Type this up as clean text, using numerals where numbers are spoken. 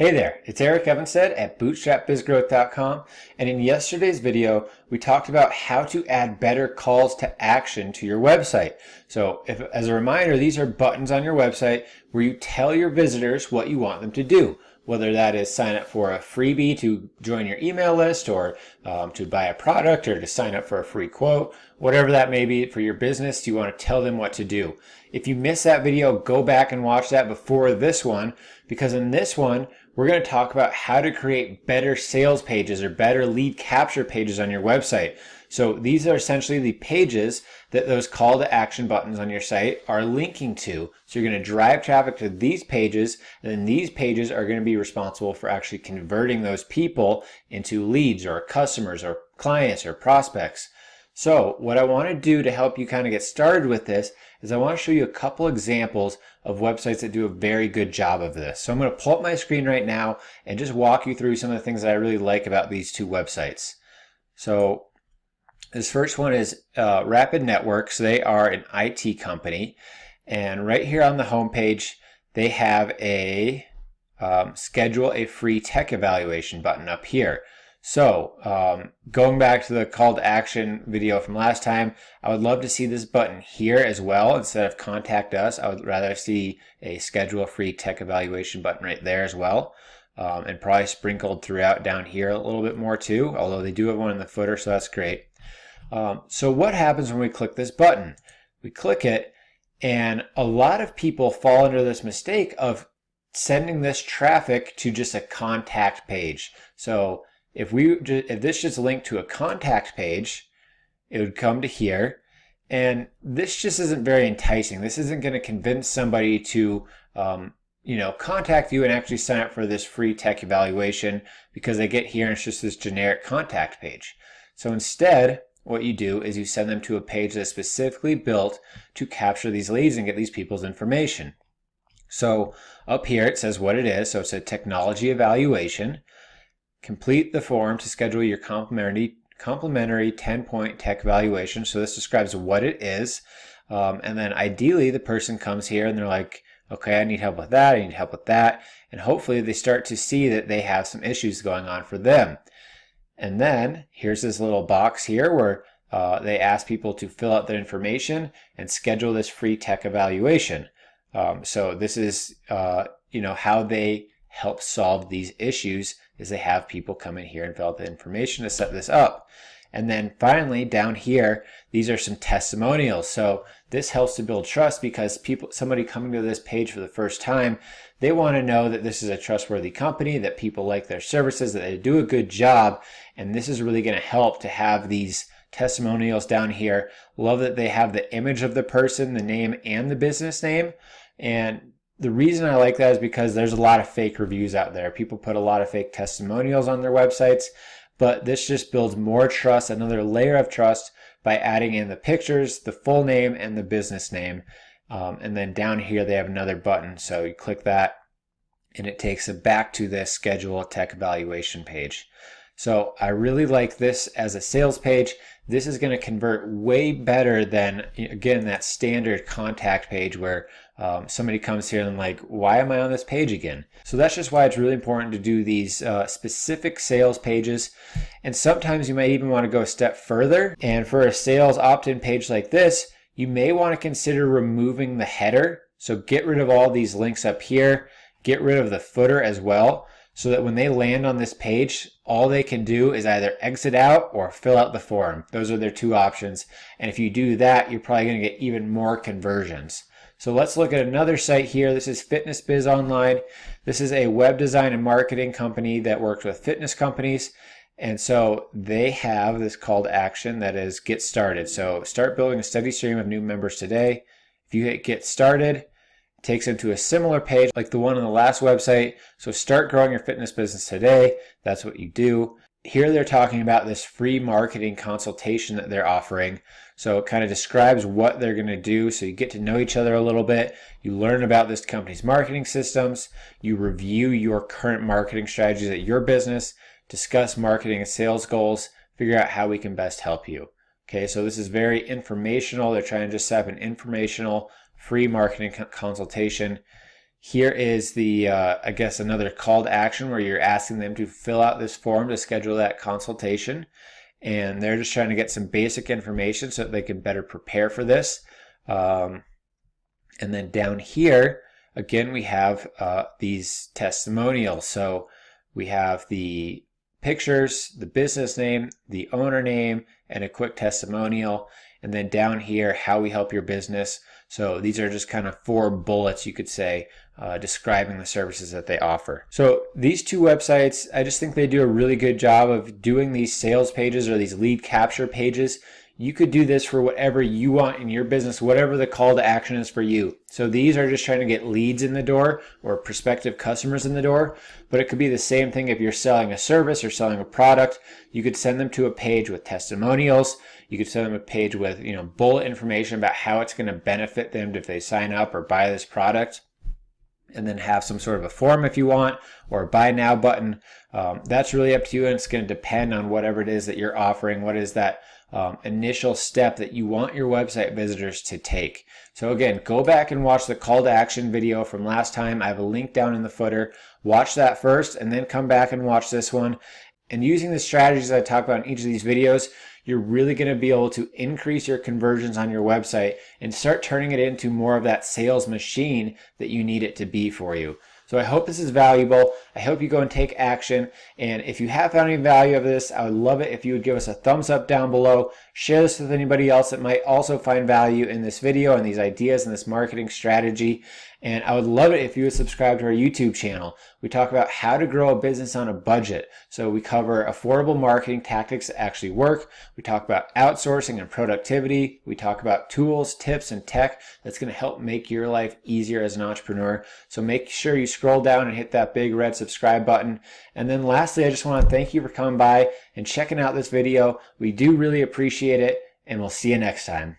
Hey there, it's Eric Evenstad at bootstrapbizgrowth.com, and in yesterday's video we talked about how to add better calls to action to your website. So as a reminder, these are buttons on your website where you tell your visitors what you want them to do, whether that is sign up for a freebie to join your email list, or to buy a product, or to sign up for a free quote, whatever that may be for your business. You want to tell them what to do. If you missed that video, go back and watch that before this one, because in this one we're going to talk about how to create better sales pages or better lead capture pages on your website. So these are essentially the pages that those call to action buttons on your site are linking to. So you're going to drive traffic to these pages, and then these pages are going to be responsible for actually converting those people into leads or customers or clients or prospects. So what I want to do to help you kind of get started with this is I want to show you a couple examples of websites that do a very good job of this. So I'm going to pull up my screen right now and just walk you through some of the things that I really like about these two websites. So this first one is Rapid Networks. They are an IT company, and right here on the homepage they have a schedule a free tech evaluation button up here. So going back to the call to action video from last time, I would love to see this button here as well. Instead of contact us, I would rather see a schedule a free tech evaluation button right there as well, and probably sprinkled throughout down here a little bit more too, although they do have one in the footer, so that's great. So what happens when we click this button? We click it, and a lot of people fall into this mistake of sending this traffic to just a contact page. So if this just linked to a contact page, it would come to here, and this just isn't very enticing. This isn't going to convince somebody to contact you and actually sign up for this free tech evaluation, because they get here and it's just this generic contact page. So instead, what you do is you send them to a page that's specifically built to capture these leads and get these people's information. So up here it says what it is. So it's a technology evaluation. Complete the form to schedule your complimentary 10-point tech evaluation. So this describes what it is. And then ideally the person comes here and they're like, okay, I need help with that, I need help with that. And hopefully they start to see that they have some issues going on for them. And then here's this little box here where they ask people to fill out their information and schedule this free tech evaluation. So this is how they help solve these issues, is they have people come in here and fill out the information to set this up. And then finally down here, these are some testimonials. So this helps to build trust, because somebody coming to this page for the first time, they want to know that this is a trustworthy company, that people like their services, that they do a good job. And this is really going to help to have these testimonials down here. Love that they have the image of the person, the name, and the business name. And the reason I like that is because there's a lot of fake reviews out there. People put a lot of fake testimonials on their websites, but this just builds more trust, another layer of trust, by adding in the pictures, the full name, and the business name. And then down here they have another button. So you click that and it takes it back to this schedule a tech evaluation page. So I really like this as a sales page. This is going to convert way better than, again, that standard contact page where somebody comes here and like, why am I on this page again? So that's just why it's really important to do these specific sales pages. And sometimes you might even want to go a step further. And for a sales opt-in page like this, you may want to consider removing the header. So get rid of all these links up here. Get rid of the footer as well, so that when they land on this page, all they can do is either exit out or fill out the form. Those are their two options. And if you do that, you're probably going to get even more conversions. So let's look at another site here. This is Fitness Biz Online. This is a web design and marketing company that works with fitness companies. And so they have this call to action that is get started. So start building a steady stream of new members today. If you hit get started, it takes them to a similar page like the one on the last website. So start growing your fitness business today. That's what you do. Here they're talking about this free marketing consultation that they're offering. So it kind of describes what they're going to do. So you get to know each other a little bit. You learn about this company's marketing systems. You review your current marketing strategies at your business, discuss marketing and sales goals, figure out how we can best help you. Okay, so this is very informational. They're trying to just set up an informational free marketing consultation. Here is the, I guess, another call to action where you're asking them to fill out this form to schedule that consultation. And they're just trying to get some basic information so that they can better prepare for this. And then down here, again, we have these testimonials. So we have the pictures, the business name, the owner name, and a quick testimonial. And then down here, how we help your business. So these are just kind of 4 bullets, you could say, describing the services that they offer. So these 2 websites, I just think they do a really good job of doing these sales pages or these lead capture pages. You could do this for whatever you want in your business, whatever the call to action is for you. So these are just trying to get leads in the door or prospective customers in the door, but it could be the same thing if you're selling a service or selling a product. You could send them to a page with testimonials. You could send them a page with, bullet information about how it's going to benefit them if they sign up or buy this product, and then have some sort of a form if you want, or a buy now button. That's really up to you, and it's going to depend on whatever it is that you're offering. What is that initial step that you want your website visitors to take? So again, go back and watch the call to action video from last time. I have a link down in the footer. Watch that first and then come back and watch this one. And using the strategies I talk about in each of these videos, you're really going to be able to increase your conversions on your website and start turning it into more of that sales machine that you need it to be for you. So I hope this is valuable. I hope you go and take action. And if you have found any value of this, I would love it if you would give us a thumbs up down below. Share this with anybody else that might also find value in this video and these ideas and this marketing strategy. And I would love it if you would subscribe to our YouTube channel. We talk about how to grow a business on a budget. So we cover affordable marketing tactics that actually work. We talk about outsourcing and productivity. We talk about tools, tips, and tech that's going to help make your life easier as an entrepreneur. So make sure you scroll down and hit that big red subscribe button. And then lastly, I just want to thank you for coming by and checking out this video. We do really appreciate it, and we'll see you next time.